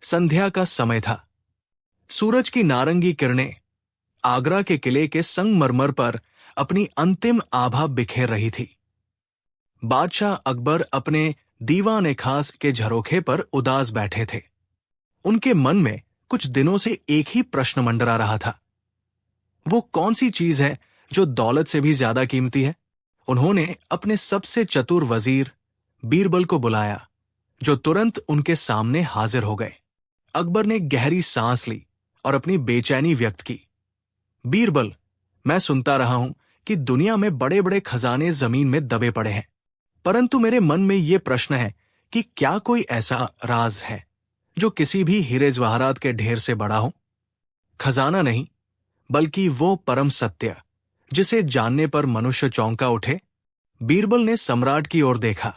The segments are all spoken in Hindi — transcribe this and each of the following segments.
संध्या का समय था। सूरज की नारंगी किरणें आगरा के किले के संगमरमर पर अपनी अंतिम आभा बिखेर रही थी। बादशाह अकबर अपने दीवान खास के झरोखे पर उदास बैठे थे। उनके मन में कुछ दिनों से एक ही प्रश्न मंडरा रहा था। वो कौन सी चीज है जो दौलत से भी ज्यादा कीमती है? उन्होंने अपने सबसे चतुर वजीर बीरबल को बुलाया, जो तुरंत उनके सामने हाजिर हो गए। अकबर ने गहरी सांस ली और अपनी बेचैनी व्यक्त की। बीरबल, मैं सुनता रहा हूं कि दुनिया में बड़े बड़े खजाने जमीन में दबे पड़े हैं, परंतु मेरे मन में यह प्रश्न है कि क्या कोई ऐसा राज है जो किसी भी हीरे जवाहरात के ढेर से बड़ा हो? खजाना नहीं, बल्कि वो परम सत्य जिसे जानने पर मनुष्य चौंका उठे। बीरबल ने सम्राट की ओर देखा।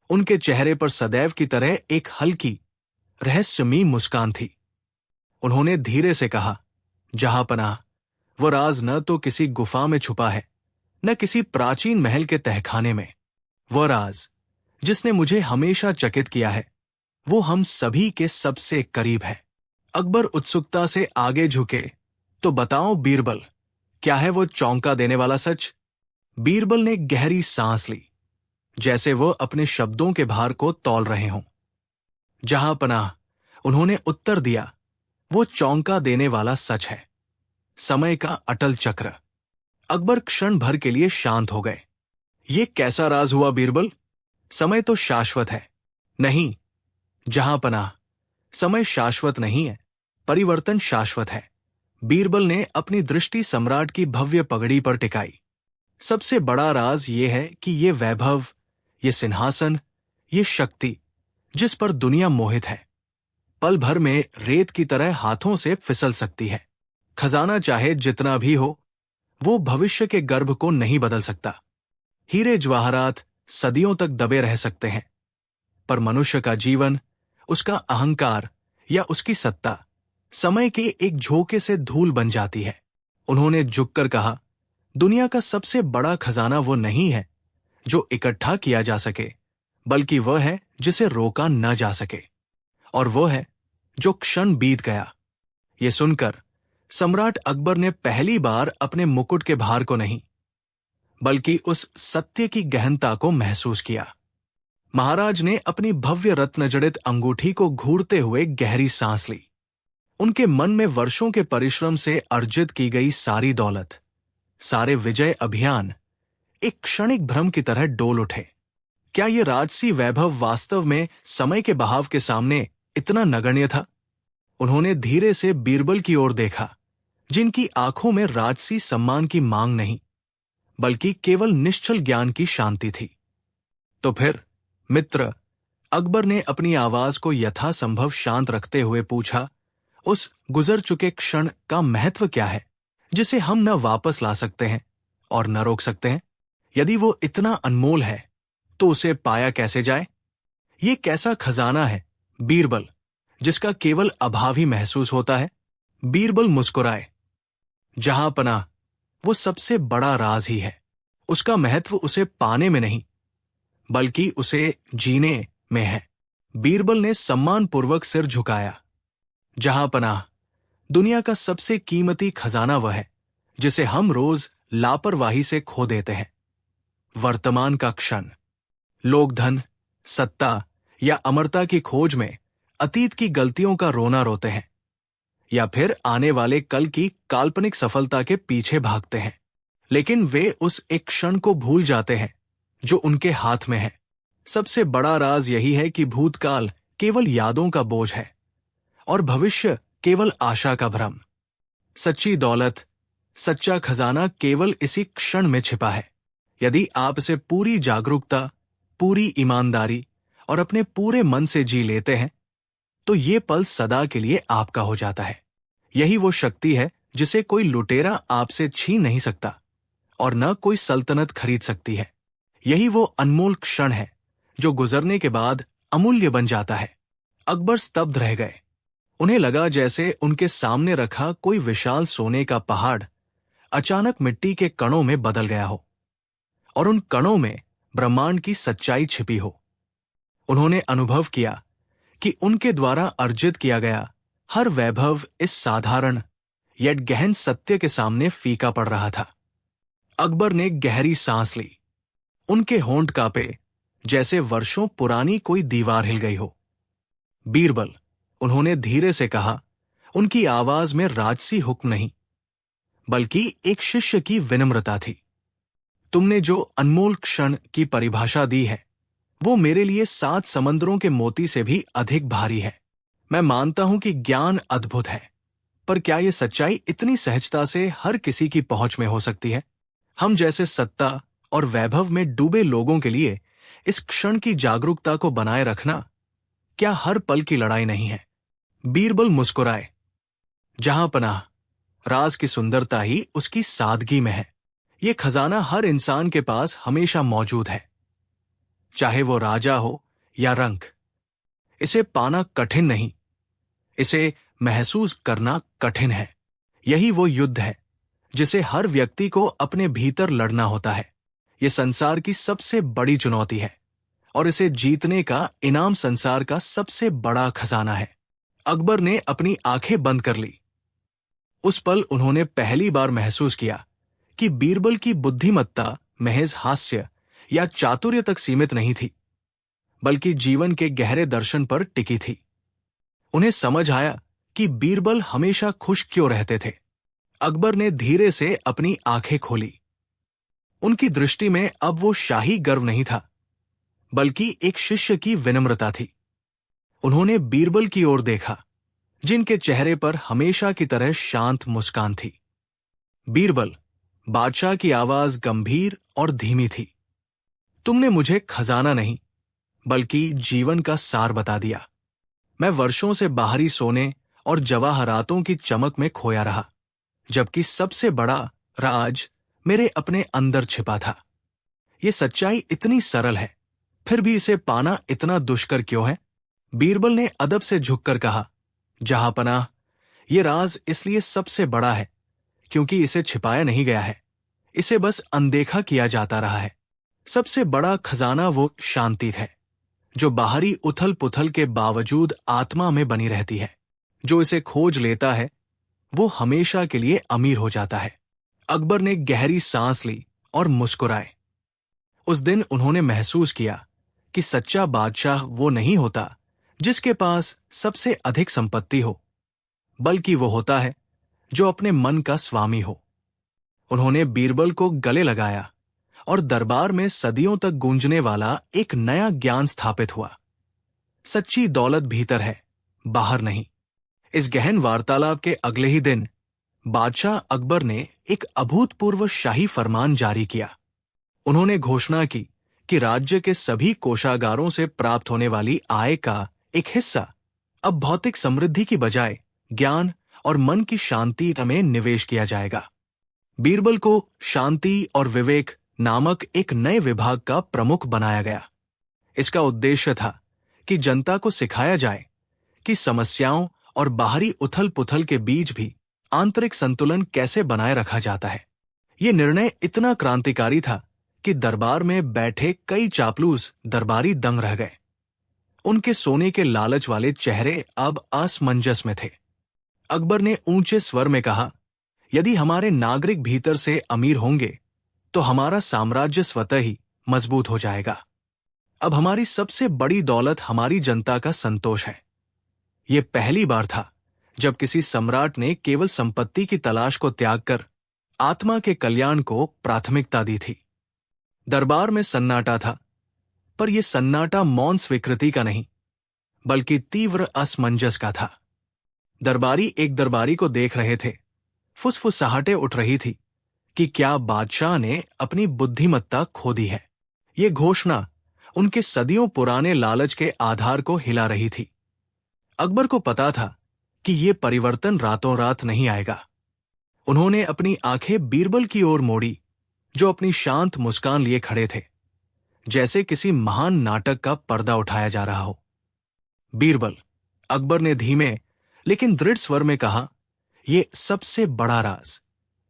उनके चेहरे पर सदैव की तरह एक हल्की रहस्यमयी मुस्कान थी। उन्होंने धीरे से कहा, जहांपनाह, वो राज न तो किसी गुफा में छुपा है, न किसी प्राचीन महल के तहखाने में। वह राज जिसने मुझे हमेशा चकित किया है, वो हम सभी के सबसे करीब है। अकबर उत्सुकता से आगे झुके। तो बताओ बीरबल, क्या है वो चौंका देने वाला सच? बीरबल ने गहरी सांस ली, जैसे वो अपने शब्दों के भार को तौल रहे हों। जहांपनाह, उन्होंने उत्तर दिया, वो चौंका देने वाला सच है, समय का अटल चक्र। अकबर क्षण भर के लिए शांत हो गए। ये कैसा राज हुआ बीरबल? समय तो शाश्वत है। नहीं जहांपनाह, समय शाश्वत नहीं है, परिवर्तन शाश्वत है। बीरबल ने अपनी दृष्टि सम्राट की भव्य पगड़ी पर टिकाई। सबसे बड़ा राज ये है कि ये वैभव, ये सिंहासन, ये शक्ति जिस पर दुनिया मोहित है, पल भर में रेत की तरह हाथों से फिसल सकती है। खजाना चाहे जितना भी हो, वो भविष्य के गर्भ को नहीं बदल सकता। हीरे जवाहरात सदियों तक दबे रह सकते हैं, पर मनुष्य का जीवन, उसका अहंकार या उसकी सत्ता समय के एक झोंके से धूल बन जाती है। उन्होंने झुककर कहा, दुनिया का सबसे बड़ा खजाना वो नहीं है जो इकट्ठा किया जा सके, बल्कि वह है जिसे रोका न जा सके, और वो है जो क्षण बीत गया। ये सुनकर सम्राट अकबर ने पहली बार अपने मुकुट के भार को नहीं, बल्कि उस सत्य की गहनता को महसूस किया। महाराज ने अपनी भव्य रत्नजड़ित अंगूठी को घूरते हुए गहरी सांस ली। उनके मन में वर्षों के परिश्रम से अर्जित की गई सारी दौलत, सारे विजय अभियान एक क्षणिक भ्रम की तरह डोल उठे। क्या ये राजसी वैभव वास्तव में समय के बहाव के सामने इतना नगण्य था? उन्होंने धीरे से बीरबल की ओर देखा, जिनकी आंखों में राजसी सम्मान की मांग नहीं, बल्कि केवल निश्चल ज्ञान की शांति थी। तो फिर मित्र, अकबर ने अपनी आवाज को यथासंभव शांत रखते हुए पूछा, उस गुजर चुके क्षण का महत्व क्या है, जिसे हम न वापस ला सकते हैं और न रोक सकते हैं? यदि वो इतना अनमोल है, तो उसे पाया कैसे जाए? ये कैसा खजाना है बीरबल, जिसका केवल अभाव ही महसूस होता है? बीरबल मुस्कुराए। जहांपनाह, वो सबसे बड़ा राज ही है। उसका महत्व उसे पाने में नहीं, बल्कि उसे जीने में है। बीरबल ने सम्मानपूर्वक सिर झुकाया। जहांपनाह, दुनिया का सबसे कीमती खजाना वह है जिसे हम रोज लापरवाही से खो देते हैं। वर्तमान का क्षण, लोग धन, सत्ता या अमरता की खोज में अतीत की गलतियों का रोना रोते हैं, या फिर आने वाले कल की काल्पनिक सफलता के पीछे भागते हैं। लेकिन वे उस एक क्षण को भूल जाते हैं जो उनके हाथ में है। सबसे बड़ा राज यही है कि भूतकाल केवल यादों का बोझ है और भविष्य केवल आशा का भ्रम। सच्ची दौलत, सच्चा खजाना केवल इसी क्षण में छिपा है। यदि आप इसे पूरी जागरूकता, पूरी ईमानदारी और अपने पूरे मन से जी लेते हैं, तो ये पल सदा के लिए आपका हो जाता है। यही वो शक्ति है जिसे कोई लुटेरा आपसे छीन नहीं सकता और न कोई सल्तनत खरीद सकती है। यही वो अनमोल क्षण है जो गुजरने के बाद अमूल्य बन जाता है। अकबर स्तब्ध रह गए। उन्हें लगा जैसे उनके सामने रखा कोई विशाल सोने का पहाड़ अचानक मिट्टी के कणों में बदल गया हो और उन कणों में ब्रह्मांड की सच्चाई छिपी हो। उन्होंने अनुभव किया कि उनके द्वारा अर्जित किया गया हर वैभव इस साधारण यट गहन सत्य के सामने फीका पड़ रहा था। अकबर ने गहरी सांस ली। उनके होंठ कांपे, जैसे वर्षों पुरानी कोई दीवार हिल गई हो। बीरबल, उन्होंने धीरे से कहा, उनकी आवाज में राजसी हुक्म नहीं, बल्कि एक शिष्य की विनम्रता थी। तुमने जो अनमोल क्षण की परिभाषा दी है, वो मेरे लिए 7 समंदरों के मोती से भी अधिक भारी है। मैं मानता हूं कि ज्ञान अद्भुत है, पर क्या यह सच्चाई इतनी सहजता से हर किसी की पहुंच में हो सकती है? हम जैसे सत्ता और वैभव में डूबे लोगों के लिए इस क्षण की जागरूकता को बनाए रखना क्या हर पल की लड़ाई नहीं है? बीरबल मुस्कुराए। जहां पनाह, राज की सुंदरता ही उसकी सादगी में है। ये खजाना हर इंसान के पास हमेशा मौजूद है, चाहे वो राजा हो या रंक। इसे पाना कठिन नहीं, इसे महसूस करना कठिन है। यही वो युद्ध है जिसे हर व्यक्ति को अपने भीतर लड़ना होता है। ये संसार की सबसे बड़ी चुनौती है और इसे जीतने का इनाम संसार का सबसे बड़ा खजाना है। अकबर ने अपनी आंखें बंद कर ली। उस पल उन्होंने पहली बार महसूस किया कि बीरबल की बुद्धिमत्ता महज हास्य या चातुर्य तक सीमित नहीं थी, बल्कि जीवन के गहरे दर्शन पर टिकी थी। उन्हें समझ आया कि बीरबल हमेशा खुश क्यों रहते थे। अकबर ने धीरे से अपनी आंखें खोली। उनकी दृष्टि में अब वो शाही गर्व नहीं था, बल्कि एक शिष्य की विनम्रता थी। उन्होंने बीरबल की ओर देखा, जिनके चेहरे पर हमेशा की तरह शांत मुस्कान थी। बीरबल, बादशाह की आवाज गंभीर और धीमी थी। तुमने मुझे खजाना नहीं, बल्कि जीवन का सार बता दिया। मैं वर्षों से बाहरी सोने और जवाहरातों की चमक में खोया रहा, जबकि सबसे बड़ा राज मेरे अपने अंदर छिपा था। ये सच्चाई इतनी सरल है, फिर भी इसे पाना इतना दुष्कर क्यों है? बीरबल ने अदब से झुककर कहा, जहांपनाह, ये राज इसलिए सबसे बड़ा है क्योंकि इसे छिपाया नहीं गया है, इसे बस अनदेखा किया जाता रहा है। सबसे बड़ा खजाना वो शांति है जो बाहरी उथल पुथल के बावजूद आत्मा में बनी रहती है। जो इसे खोज लेता है वो हमेशा के लिए अमीर हो जाता है। अकबर ने गहरी सांस ली और मुस्कुराए। उस दिन उन्होंने महसूस किया कि सच्चा बादशाह वो नहीं होता जिसके पास सबसे अधिक संपत्ति हो, बल्कि वो होता है जो अपने मन का स्वामी हो। उन्होंने बीरबल को गले लगाया और दरबार में सदियों तक गूंजने वाला एक नया ज्ञान स्थापित हुआ। सच्ची दौलत भीतर है, बाहर नहीं। इस गहन वार्तालाप के अगले ही दिन बादशाह अकबर ने एक अभूतपूर्व शाही फरमान जारी किया। उन्होंने घोषणा की कि राज्य के सभी कोषागारों से प्राप्त होने वाली आय का एक हिस्सा अब भौतिक समृद्धि की बजाय ज्ञान और मन की शांति में निवेश किया जाएगा। बीरबल को शांति और विवेक नामक एक नए विभाग का प्रमुख बनाया गया। इसका उद्देश्य था कि जनता को सिखाया जाए कि समस्याओं और बाहरी उथल पुथल के बीच भी आंतरिक संतुलन कैसे बनाए रखा जाता है। यह निर्णय इतना क्रांतिकारी था कि दरबार में बैठे कई चापलूस दरबारी दंग रह गए। उनके सोने के लालच वाले चेहरे अब असमंजस में थे। अकबर ने ऊंचे स्वर में कहा, यदि हमारे नागरिक भीतर से अमीर होंगे तो हमारा साम्राज्य स्वतः ही मजबूत हो जाएगा। अब हमारी सबसे बड़ी दौलत हमारी जनता का संतोष है। यह पहली बार था जब किसी सम्राट ने केवल संपत्ति की तलाश को त्याग कर आत्मा के कल्याण को प्राथमिकता दी थी। दरबार में सन्नाटा था, पर यह सन्नाटा मौन स्वीकृति का नहीं, बल्कि तीव्र असमंजस का था। दरबारी एक दरबारी को देख रहे थे। फुसफुसाहटें उठ रही थी कि क्या बादशाह ने अपनी बुद्धिमत्ता खो दी है। ये घोषणा उनके सदियों पुराने लालच के आधार को हिला रही थी। अकबर को पता था कि ये परिवर्तन रातों रात नहीं आएगा। उन्होंने अपनी आंखें बीरबल की ओर मोड़ी, जो अपनी शांत मुस्कान लिए खड़े थे, जैसे किसी महान नाटक का पर्दा उठाया जा रहा हो। बीरबल, अकबर ने धीमे लेकिन दृढ़ स्वर में कहा, ये सबसे बड़ा राज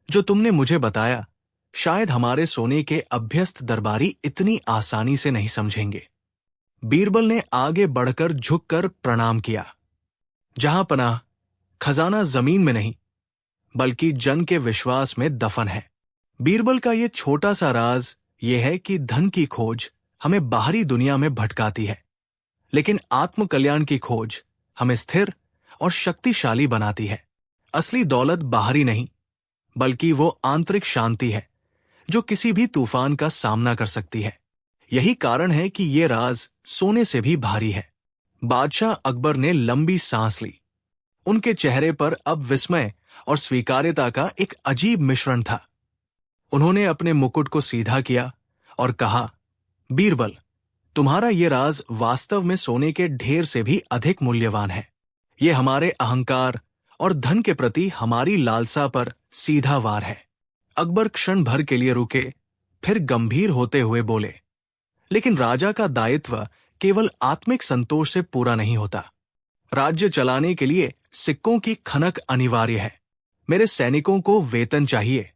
जो तुमने मुझे बताया, शायद हमारे सोने के अभ्यस्त दरबारी इतनी आसानी से नहीं समझेंगे। बीरबल ने आगे बढ़कर झुककर प्रणाम किया। जहां पनाह, खजाना जमीन में नहीं बल्कि जन के विश्वास में दफन है। बीरबल का यह छोटा सा राज यह है कि धन की खोज हमें बाहरी दुनिया में भटकाती है, लेकिन आत्म कल्याण की खोज हमें स्थिर और शक्तिशाली बनाती है। असली दौलत बाहरी नहीं बल्कि वो आंतरिक शांति है जो किसी भी तूफान का सामना कर सकती है। यही कारण है कि ये राज सोने से भी भारी है। बादशाह अकबर ने लंबी सांस ली। उनके चेहरे पर अब विस्मय और स्वीकार्यता का एक अजीब मिश्रण था। उन्होंने अपने मुकुट को सीधा किया और कहा, बीरबल, तुम्हारा ये राज वास्तव में सोने के ढेर से भी अधिक मूल्यवान है। ये हमारे अहंकार और धन के प्रति हमारी लालसा पर सीधा वार है। अकबर क्षण भर के लिए रुके, फिर गंभीर होते हुए बोले, लेकिन राजा का दायित्व केवल आत्मिक संतोष से पूरा नहीं होता। राज्य चलाने के लिए सिक्कों की खनक अनिवार्य है। मेरे सैनिकों को वेतन चाहिए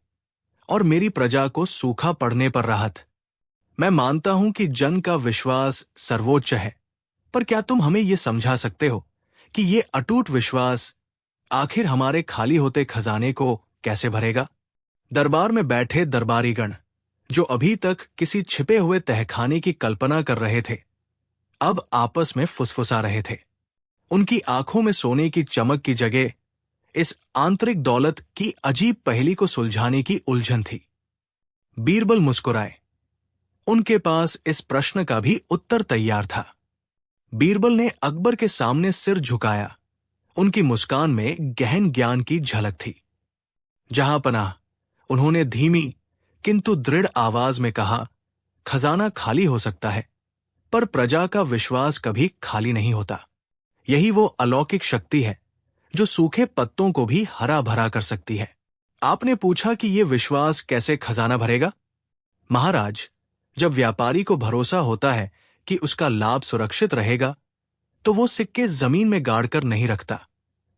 और मेरी प्रजा को सूखा पड़ने पर राहत। मैं मानता हूं कि जन का विश्वास सर्वोच्च है, पर क्या तुम हमें यह समझा सकते हो कि यह अटूट विश्वास आखिर हमारे खाली होते खजाने को कैसे भरेगा? दरबार में बैठे दरबारीगण, जो अभी तक किसी छिपे हुए तहखाने की कल्पना कर रहे थे, अब आपस में फुसफुसा रहे थे। उनकी आंखों में सोने की चमक की जगह इस आंतरिक दौलत की अजीब पहेली को सुलझाने की उलझन थी। बीरबल मुस्कुराए। उनके पास इस प्रश्न का भी उत्तर तैयार था। बीरबल ने अकबर के सामने सिर झुकाया। उनकी मुस्कान में गहन ज्ञान की झलक थी। जहां पनाह, उन्होंने धीमी किंतु दृढ़ आवाज में कहा, खजाना खाली हो सकता है, पर प्रजा का विश्वास कभी खाली नहीं होता। यही वो अलौकिक शक्ति है जो सूखे पत्तों को भी हरा भरा कर सकती है। आपने पूछा कि यह विश्वास कैसे खजाना भरेगा? महाराज, जब व्यापारी को भरोसा होता है कि उसका लाभ सुरक्षित रहेगा, तो वो सिक्के जमीन में गाड़कर नहीं रखता,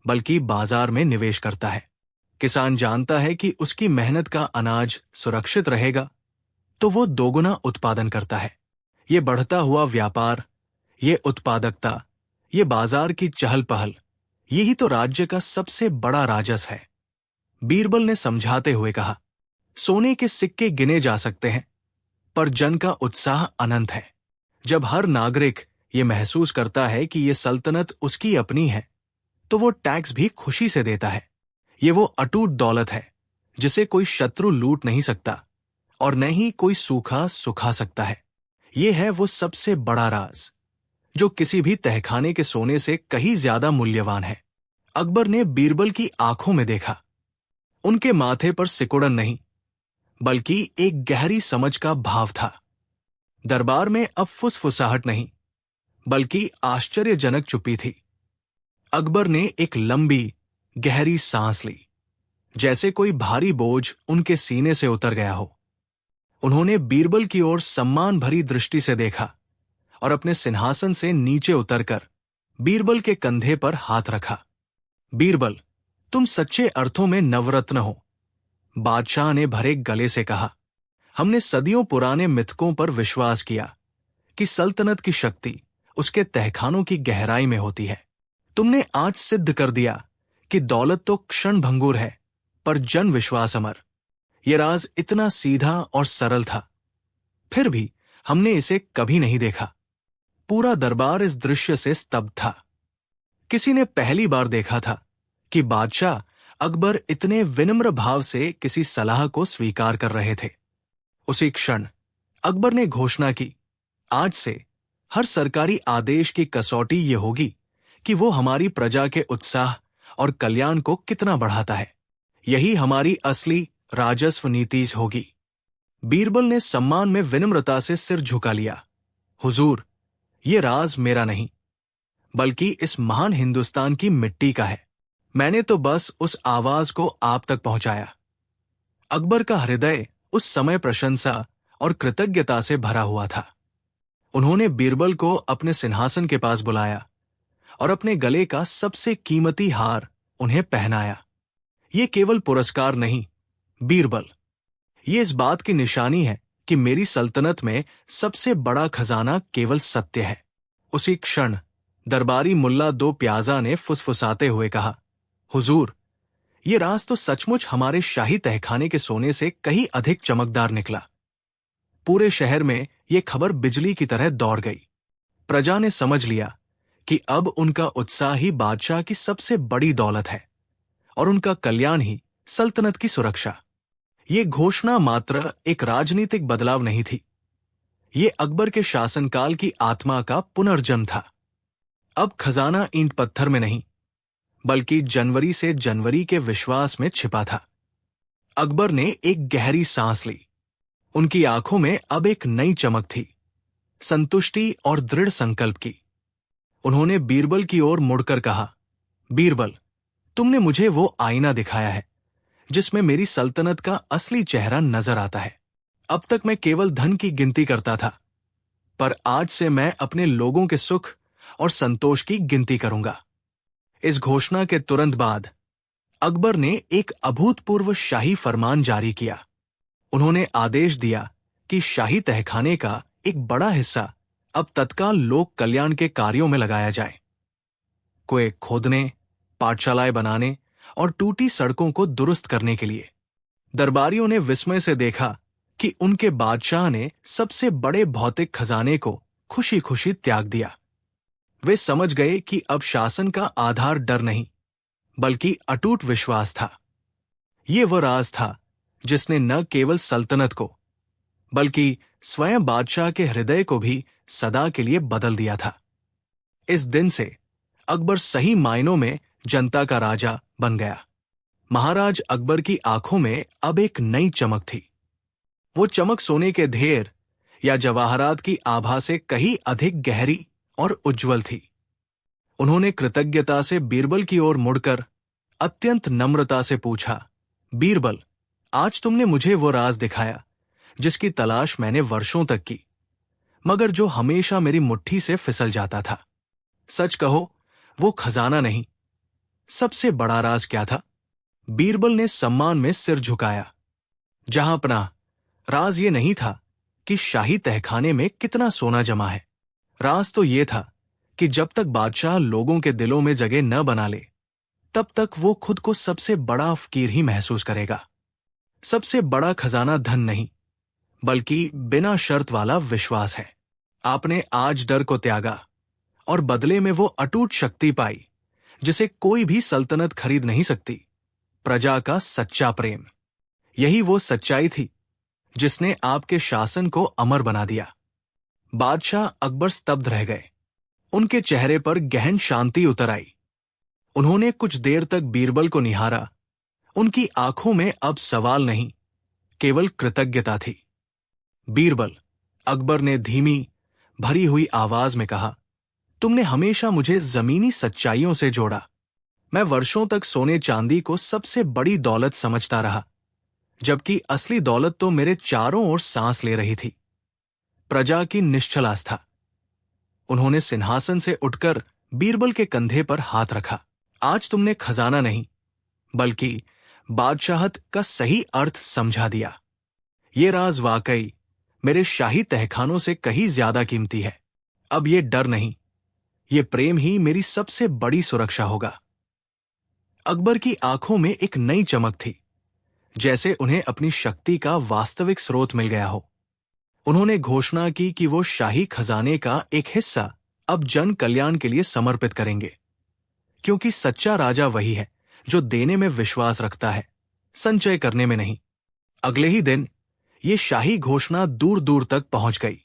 बल्कि बाजार में निवेश करता है। किसान जानता है कि उसकी मेहनत का अनाज सुरक्षित रहेगा, तो वो दोगुना उत्पादन करता है। ये बढ़ता हुआ व्यापार, ये उत्पादकता, ये बाजार की चहल पहल, यही तो राज्य का सबसे बड़ा राजस्व है। बीरबल ने समझाते हुए कहा, सोने के सिक्के गिने जा सकते हैं, पर जन का उत्साह अनंत है। जब हर नागरिक ये महसूस करता है कि ये सल्तनत उसकी अपनी है, तो वो टैक्स भी खुशी से देता है। ये वो अटूट दौलत है जिसे कोई शत्रु लूट नहीं सकता और न ही कोई सूखा सुखा सकता है। ये है वो सबसे बड़ा राज जो किसी भी तहखाने के सोने से कहीं ज्यादा मूल्यवान है। अकबर ने बीरबल की आंखों में देखा। उनके माथे पर सिकुड़न नहीं, बल्कि एक गहरी समझ का भाव था। दरबार में अब फुसफुसाहट नहीं, बल्कि आश्चर्यजनक चुप्पी थी। अकबर ने एक लंबी गहरी सांस ली, जैसे कोई भारी बोझ उनके सीने से उतर गया हो। उन्होंने बीरबल की ओर सम्मान भरी दृष्टि से देखा और अपने सिंहासन से नीचे उतरकर बीरबल के कंधे पर हाथ रखा। बीरबल, तुम सच्चे अर्थों में नवरत्न हो, बादशाह ने भरे गले से कहा। हमने सदियों पुराने मिथकों पर विश्वास किया कि सल्तनत की शक्ति उसके तहखानों की गहराई में होती है। तुमने आज सिद्ध कर दिया कि दौलत तो क्षण भंगुर है, पर जन विश्वास अमर। यह राज इतना सीधा और सरल था, फिर भी हमने इसे कभी नहीं देखा। पूरा दरबार इस दृश्य से स्तब्ध था। किसी ने पहली बार देखा था कि बादशाह अकबर इतने विनम्र भाव से किसी सलाह को स्वीकार कर रहे थे। उसी क्षण अकबर ने घोषणा की, आज से हर सरकारी आदेश की कसौटी ये होगी कि वो हमारी प्रजा के उत्साह और कल्याण को कितना बढ़ाता है। यही हमारी असली राजस्व नीति होगी। बीरबल ने सम्मान में विनम्रता से सिर झुका लिया। हुजूर, ये राज मेरा नहीं, बल्कि इस महान हिंदुस्तान की मिट्टी का है। मैंने तो बस उस आवाज को आप तक पहुंचाया। अकबर का हृदय उस समय प्रशंसा और कृतज्ञता से भरा हुआ था। उन्होंने बीरबल को अपने सिंहासन के पास बुलाया और अपने गले का सबसे कीमती हार उन्हें पहनाया। ये केवल पुरस्कार नहीं, बीरबल, ये इस बात की निशानी है कि मेरी सल्तनत में सबसे बड़ा खजाना केवल सत्य है। उसी क्षण दरबारी मुल्ला दो प्याजा ने फुसफुसाते हुए कहा, हुजूर, ये राज तो सचमुच हमारे शाही तहखाने के सोने से कहीं अधिक चमकदार निकला। पूरे शहर में ये खबर बिजली की तरह दौड़ गई। प्रजा ने समझ लिया कि अब उनका उत्साह ही बादशाह की सबसे बड़ी दौलत है और उनका कल्याण ही सल्तनत की सुरक्षा। ये घोषणा मात्र एक राजनीतिक बदलाव नहीं थी, ये अकबर के शासनकाल की आत्मा का पुनर्जन्म था। अब खजाना ईंट पत्थर में नहीं, बल्कि जनवरी से जनवरी के विश्वास में छिपा था। अकबर ने एक गहरी सांस ली। उनकी आंखों में अब एक नई चमक थी, संतुष्टि और दृढ़ संकल्प की। उन्होंने बीरबल की ओर मुड़कर कहा, बीरबल, तुमने मुझे वो आईना दिखाया है जिसमें मेरी सल्तनत का असली चेहरा नजर आता है। अब तक मैं केवल धन की गिनती करता था, पर आज से मैं अपने लोगों के सुख और संतोष की गिनती करूंगा। इस घोषणा के तुरंत बाद अकबर ने एक अभूतपूर्व शाही फरमान जारी किया। उन्होंने आदेश दिया कि शाही तहखाने का एक बड़ा हिस्सा अब तत्काल लोक कल्याण के कार्यों में लगाया जाए। कुएं खोदने, पाठशालाएं बनाने और टूटी सड़कों को दुरुस्त करने के लिए। दरबारियों ने विस्मय से देखा कि उनके बादशाह ने सबसे बड़े भौतिक खजाने को खुशी खुशी त्याग दिया। वे समझ गए कि अब शासन का आधार डर नहीं, बल्कि अटूट विश्वास था। ये वह राज था जिसने न केवल सल्तनत को, बल्कि स्वयं बादशाह के हृदय को भी सदा के लिए बदल दिया था। इस दिन से अकबर सही मायनों में जनता का राजा बन गया। महाराज अकबर की आंखों में अब एक नई चमक थी। वो चमक सोने के ढेर या जवाहरात की आभा से कहीं अधिक गहरी और उज्जवल थी। उन्होंने कृतज्ञता से बीरबल की ओर मुड़कर अत्यंत नम्रता से पूछा, बीरबल, आज तुमने मुझे वो राज दिखाया जिसकी तलाश मैंने वर्षों तक की, मगर जो हमेशा मेरी मुट्ठी से फिसल जाता था। सच कहो, वो खजाना नहीं, सबसे बड़ा राज क्या था? बीरबल ने सम्मान में सिर झुकाया। जहां अपना राज ये नहीं था कि शाही तहखाने में कितना सोना जमा है। राज तो ये था कि जब तक बादशाह लोगों के दिलों में जगह न बना ले, तब तक वो खुद को सबसे बड़ा फकीर ही महसूस करेगा। सबसे बड़ा खजाना धन नहीं, बल्कि बिना शर्त वाला विश्वास है। आपने आज डर को त्यागा और बदले में वो अटूट शक्ति पाई जिसे कोई भी सल्तनत खरीद नहीं सकती, प्रजा का सच्चा प्रेम। यही वो सच्चाई थी जिसने आपके शासन को अमर बना दिया। बादशाह अकबर स्तब्ध रह गए। उनके चेहरे पर गहन शांति उतर आई। उन्होंने कुछ देर तक बीरबल को निहारा। उनकी आंखों में अब सवाल नहीं, केवल कृतज्ञता थी। बीरबल, अकबर ने धीमी भरी हुई आवाज में कहा, तुमने हमेशा मुझे जमीनी सच्चाइयों से जोड़ा। मैं वर्षों तक सोने चांदी को सबसे बड़ी दौलत समझता रहा, जबकि असली दौलत तो मेरे चारों ओर सांस ले रही थी, प्रजा की निश्चल आस्था। उन्होंने सिंहासन से उठकर बीरबल के कंधे पर हाथ रखा। आज तुमने खजाना नहीं, बल्कि बादशाहत का सही अर्थ समझा दिया। ये राज वाकई मेरे शाही तहखानों से कहीं ज्यादा कीमती है। अब ये डर नहीं, ये प्रेम ही मेरी सबसे बड़ी सुरक्षा होगा। अकबर की आंखों में एक नई चमक थी, जैसे उन्हें अपनी शक्ति का वास्तविक स्रोत मिल गया हो। उन्होंने घोषणा की कि वो शाही खजाने का एक हिस्सा अब जन कल्याण के लिए समर्पित करेंगे, क्योंकि सच्चा राजा वही है जो देने में विश्वास रखता है, संचय करने में नहीं। अगले ही दिन ये शाही घोषणा दूर दूर तक पहुंच गई।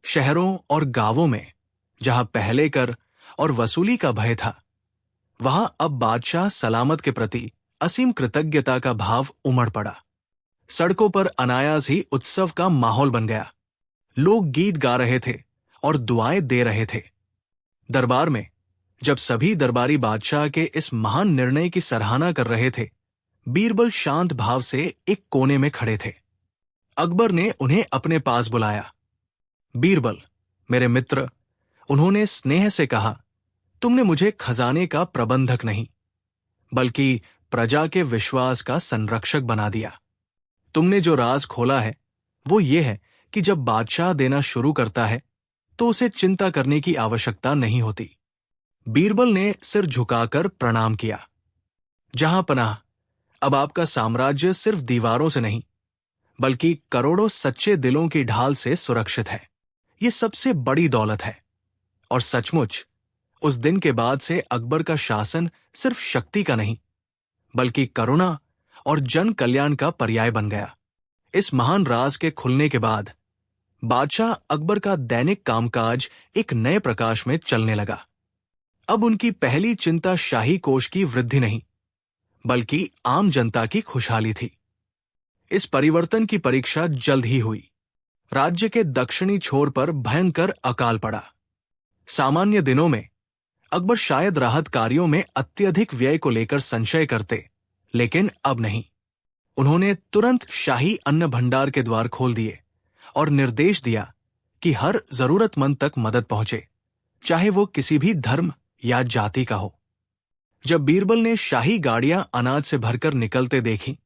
शहरों और गांवों में जहां पहले कर और वसूली का भय था, वहां अब बादशाह सलामत के प्रति असीम कृतज्ञता का भाव उमड़ पड़ा। सड़कों पर अनायास ही उत्सव का माहौल बन गया। लोग गीत गा रहे थे और दुआएं दे रहे थे। दरबार में जब सभी दरबारी बादशाह के इस महान निर्णय की सराहना कर रहे थे, बीरबल शांत भाव से एक कोने में खड़े थे। अकबर ने उन्हें अपने पास बुलाया। बीरबल, मेरे मित्र, उन्होंने स्नेह से कहा, तुमने मुझे खजाने का प्रबंधक नहीं, बल्कि प्रजा के विश्वास का संरक्षक बना दिया। तुमने जो राज खोला है वो ये है कि जब बादशाह देना शुरू करता है, तो उसे चिंता करने की आवश्यकता नहीं होती। बीरबल ने सिर झुकाकर प्रणाम किया। जहां पनाह, अब आपका साम्राज्य सिर्फ दीवारों से नहीं बल्कि करोड़ों सच्चे दिलों की ढाल से सुरक्षित है। यह सबसे बड़ी दौलत है। और सचमुच उस दिन के बाद से अकबर का शासन सिर्फ शक्ति का नहीं बल्कि करुणा और जन कल्याण का पर्याय बन गया। इस महान राज के खुलने के बाद बादशाह अकबर का दैनिक कामकाज एक नए प्रकाश में चलने लगा। अब उनकी पहली चिंता शाही कोष की वृद्धि नहीं बल्कि आम जनता की खुशहाली थी। इस परिवर्तन की परीक्षा जल्द ही हुई। राज्य के दक्षिणी छोर पर भयंकर अकाल पड़ा। सामान्य दिनों में अकबर शायद राहत कार्यों में अत्यधिक व्यय को लेकर संशय करते, लेकिन अब नहीं। उन्होंने तुरंत शाही अन्न भंडार के द्वार खोल दिए और निर्देश दिया कि हर जरूरतमंद तक मदद पहुंचे, चाहे वो किसी भी धर्म या जाति का हो। जब बीरबल ने शाही गाड़ियां अनाज से भरकर निकलते देखी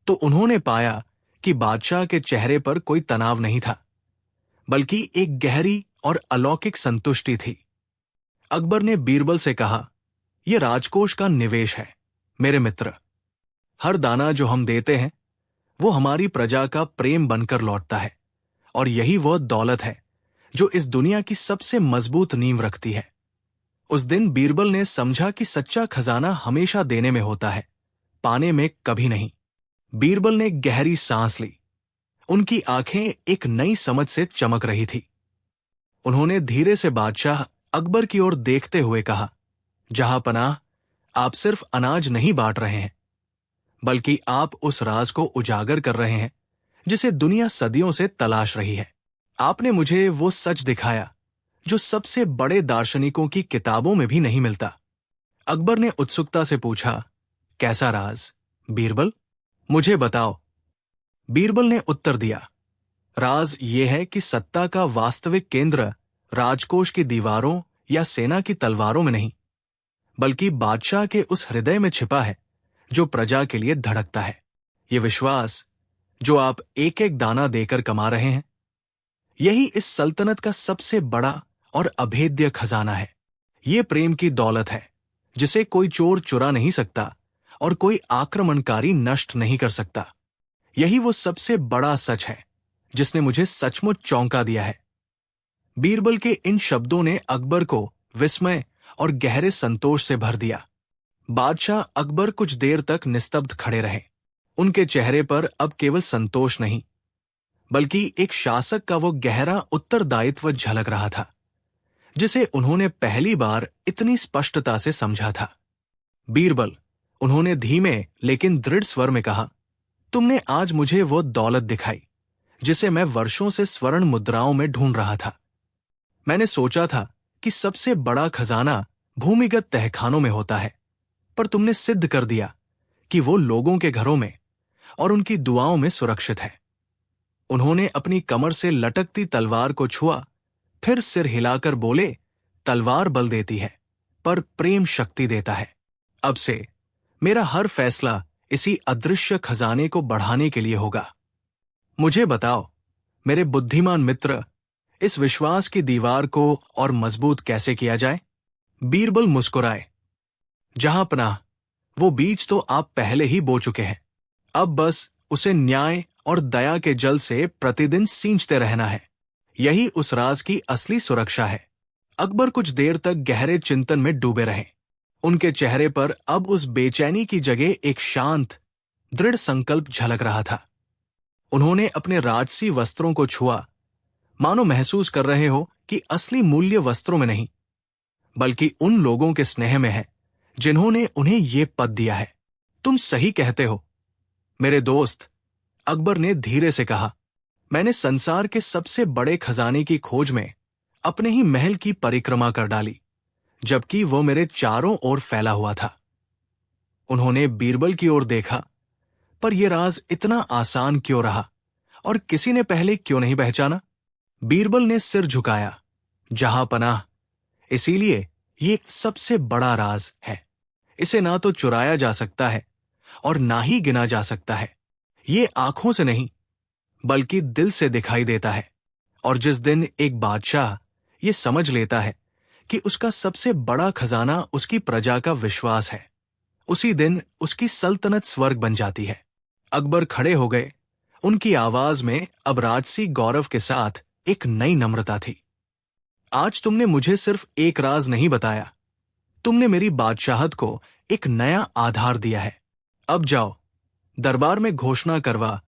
तो उन्होंने पाया कि बादशाह के चेहरे पर कोई तनाव नहीं था बल्कि एक गहरी और अलौकिक संतुष्टि थी। अकबर ने बीरबल से कहा, यह राजकोष का निवेश है मेरे मित्र। हर दाना जो हम देते हैं वो हमारी प्रजा का प्रेम बनकर लौटता है और यही वह दौलत है जो इस दुनिया की सबसे मजबूत नींव रखती है। उस दिन बीरबल ने समझा कि सच्चा खजाना हमेशा देने में होता है, पाने में कभी नहीं। बीरबल ने गहरी सांस ली। उनकी आंखें एक नई समझ से चमक रही थी। उन्होंने धीरे से बादशाह अकबर की ओर देखते हुए कहा, जहां पनाह, आप सिर्फ अनाज नहीं बांट रहे हैं बल्कि आप उस राज को उजागर कर रहे हैं जिसे दुनिया सदियों से तलाश रही है। आपने मुझे वो सच दिखाया जो सबसे बड़े दार्शनिकों की किताबों में भी नहीं मिलता। अकबर ने उत्सुकता से पूछा, कैसा राज बीरबल? मुझे बताओ। बीरबल ने उत्तर दिया, राज ये है कि सत्ता का वास्तविक केंद्र राजकोष की दीवारों या सेना की तलवारों में नहीं बल्कि बादशाह के उस हृदय में छिपा है जो प्रजा के लिए धड़कता है। ये विश्वास जो आप एक एक दाना देकर कमा रहे हैं, यही इस सल्तनत का सबसे बड़ा और अभेद्य खजाना है। ये प्रेम की दौलत है जिसे कोई चोर चुरा नहीं सकता और कोई आक्रमणकारी नष्ट नहीं कर सकता। यही वो सबसे बड़ा सच है जिसने मुझे सचमुच चौंका दिया है। बीरबल के इन शब्दों ने अकबर को विस्मय और गहरे संतोष से भर दिया। बादशाह अकबर कुछ देर तक निस्तब्ध खड़े रहे। उनके चेहरे पर अब केवल संतोष नहीं बल्कि एक शासक का वो गहरा उत्तरदायित्व झलक रहा था जिसे उन्होंने पहली बार इतनी स्पष्टता से समझा था। बीरबल, उन्होंने धीमे लेकिन दृढ़ स्वर में कहा, तुमने आज मुझे वो दौलत दिखाई जिसे मैं वर्षों से स्वर्ण मुद्राओं में ढूंढ रहा था। मैंने सोचा था कि सबसे बड़ा खजाना भूमिगत तहखानों में होता है, पर तुमने सिद्ध कर दिया कि वो लोगों के घरों में और उनकी दुआओं में सुरक्षित है। उन्होंने अपनी कमर से लटकती तलवार को छुआ, फिर सिर हिलाकर बोले, तलवार बल देती है पर प्रेम शक्ति देता है। अब से मेरा हर फैसला इसी अदृश्य खजाने को बढ़ाने के लिए होगा। मुझे बताओ मेरे बुद्धिमान मित्र, इस विश्वास की दीवार को और मजबूत कैसे किया जाए? बीरबल मुस्कुराए, जहां पनाह, वो बीज तो आप पहले ही बो चुके हैं। अब बस उसे न्याय और दया के जल से प्रतिदिन सींचते रहना है। यही उस राज की असली सुरक्षा है। अकबर कुछ देर तक गहरे चिंतन में डूबे रहे। उनके चेहरे पर अब उस बेचैनी की जगह एक शांत, दृढ़ संकल्प झलक रहा था। उन्होंने अपने राजसी वस्त्रों को छुआ, मानो महसूस कर रहे हो कि असली मूल्य वस्त्रों में नहीं बल्कि उन लोगों के स्नेह में है जिन्होंने उन्हें ये पद दिया है। तुम सही कहते हो मेरे दोस्त, अकबर ने धीरे से कहा। मैंने संसार के सबसे बड़े खजाने की खोज में अपने ही महल की परिक्रमा कर डाली, जबकि वो मेरे चारों ओर फैला हुआ था। उन्होंने बीरबल की ओर देखा, पर यह राज इतना आसान क्यों रहा और किसी ने पहले क्यों नहीं पहचाना? बीरबल ने सिर झुकाया, जहां पनाह, इसीलिए ये सबसे बड़ा राज है। इसे ना तो चुराया जा सकता है और ना ही गिना जा सकता है। ये आंखों से नहीं बल्कि दिल से दिखाई देता है। और जिस दिन एक बादशाह ये समझ लेता है कि उसका सबसे बड़ा खजाना उसकी प्रजा का विश्वास है, उसी दिन उसकी सल्तनत स्वर्ग बन जाती है। अकबर खड़े हो गए। उनकी आवाज में अब राजसी गौरव के साथ एक नई नम्रता थी। आज तुमने मुझे सिर्फ एक राज नहीं बताया, तुमने मेरी बादशाहत को एक नया आधार दिया है। अब जाओ, दरबार में घोषणा करवा